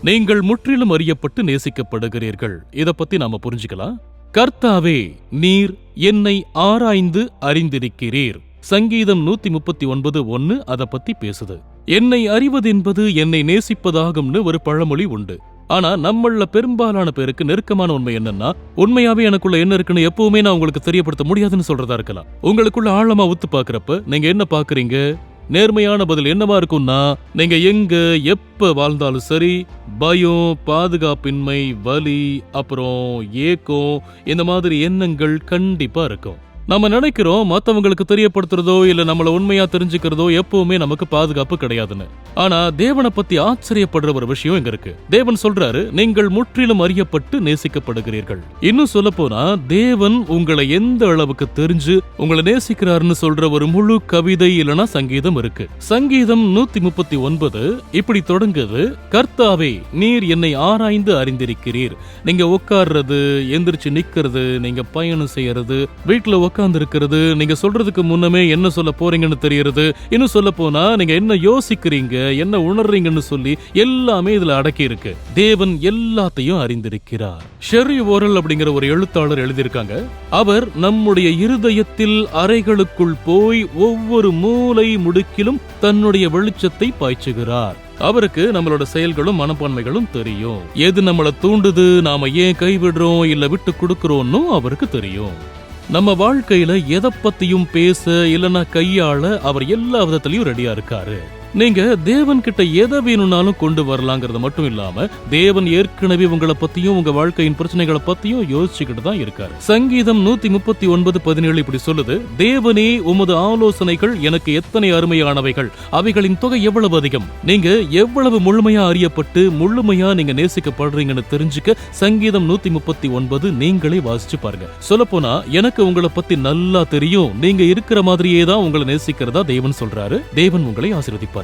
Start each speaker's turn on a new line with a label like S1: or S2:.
S1: நீங்கள் முற்றிலும் அறியப்பட்டு நேசிக்கப்படுகிறீர்கள். இத பத்தி நாம புரிஞ்சுக்கலாம். கர்த்தாவே, நீர் என்னை ஆராய்ந்து அறிந்திருக்கிறீர். சங்கீதம் 139:1 அத பத்தி பேசுது. என்னை அறிவது என்பது என்னை நேசிப்பதாகும்னு ஒரு பழமொழி உண்டு. ஆனா நம்மள பெரும்பாலான பேருக்கு நெருக்கமான உண்மை என்னன்னா, உண்மையாவே எனக்குள்ள என்ன இருக்குன்னு எப்பவுமே நான் உங்களுக்கு தெரியப்படுத்த முடியாதுன்னு சொல்றதா இருக்கலாம். உங்களுக்குள்ள ஆழமா உத்து பாக்குறப்ப நீங்க என்ன பாக்குறீங்க? நேர்மையான பதில் என்னவா இருக்கும்னா, நீங்க எங்க எப்ப வாழ்ந்தாலும் சரி, பயம், பாதுகாப்பின்மை, வலி, அப்புறம் ஏக்கம், இந்த மாதிரி எண்ணங்கள் கண்டிப்பா இருக்கும். நம்ம நினைக்கிறோம் மத்தவங்களுக்கு தெரியப்படுத்துறதோ இல்ல நம்மள உண்மையா தெரிஞ்சுக்கிறதோ எப்பவுமே நமக்கு பாதுகாப்பு கிடையாதுன்னு. ஆனா தேவனை பத்தி ஆச்சரியப்படுற ஒரு விஷயம் இங்க இருக்கு. தேவன் சொல்றாரு, நீங்கள் முற்றிலும் அறியப்பட்டு நேசிக்கப்படுகிறீர்கள். இன்னும் சொல்ல போனா, தேவன் உங்களை எந்த அளவுக்கு தெரிஞ்சு உங்களை நேசிக்கிறாருன்னு சொல்ற ஒரு முழு கவிதை இல்லனா சங்கீதம் இருக்கு. சங்கீதம் 139 இப்படி தொடங்குது. கர்த்தாவே, நீர் என்னை ஆராய்ந்து அறிந்திருக்கிறீர். நீங்க உட்கார்றது, எந்திரிச்சு நிக்கிறது, நீங்க பயணம் செய்யறது, வீட்டுல உட்கார்ந்து இருக்கிறது, நீங்க சொல்றதுக்கு முன்னமே என்ன சொல்ல போறீங்கன்னு தெரியறது, இன்னும் சொல்ல போனா நீங்க என்ன யோசிக்கிறீங்க, என்ன உணர்றீங்கன்னு சொல்லி எல்லாமே இதுல அடக்கி இருக்கு. தேவன் எல்லாத்தையும் அறிந்திருக்கிறார். ஷெர்ரி ஓரல் அப்படிங்கிற ஒரு எழுத்தாளர் எழுதியிருக்காங்க. அவர் நம்முடைய இருதயத்தில் அறைகளுக்குள் போய் ஒவ்வொரு மூலை முடுக்கிலும் தன்னுடைய வெளிச்சத்தை பாய்ச்சுகிறார். அவருக்கு நம்மளோட செயல்களும் மனப்பான்மைகளும் தெரியும். எது நம்மள தூண்டுது, நாம ஏன் கைவிடுறோம் இல்ல விட்டு கொடுக்கிறோம்னு அவருக்கு தெரியும். நம்ம வாழ்க்கையில எதை பத்தியும் பேச இல்லனா கையாள அவர் எல்லா விதத்திலையும் ரெடியா இருக்காரு. நீங்க தேவன் கிட்ட எதை வேணும்னாலும் கொண்டு வரலாங்கிறது மட்டும் இல்லாம, தேவன் ஏற்கனவே உங்களை பத்தியும் உங்க வாழ்க்கையின் பிரச்சனைகளை பத்தியும் யோசிச்சுக்கிட்டு தான் இருக்காரு. சங்கீதம் 139:17 இப்படி சொல்லுது, தேவனே, உமது ஆலோசனைகள் எனக்கு எத்தனை அருமையானவைகள், அவைகளின் தொகை எவ்வளவு அதிகம். நீங்க எவ்வளவு முழுமையா அறியப்பட்டு முழுமையா நீங்க நேசிக்கப்படுறீங்கன்னு தெரிஞ்சுக்க சங்கீதம் 139 நீங்களே வாசிச்சு பாருங்க. சொல்ல போனா, எனக்கு உங்களை பத்தி நல்லா தெரியும், நீங்க இருக்கிற மாதிரியே தான் உங்களை நேசிக்கிறதா தேவன் சொல்றாரு. தேவன் உங்களை ஆசீர்வதிப்பார்.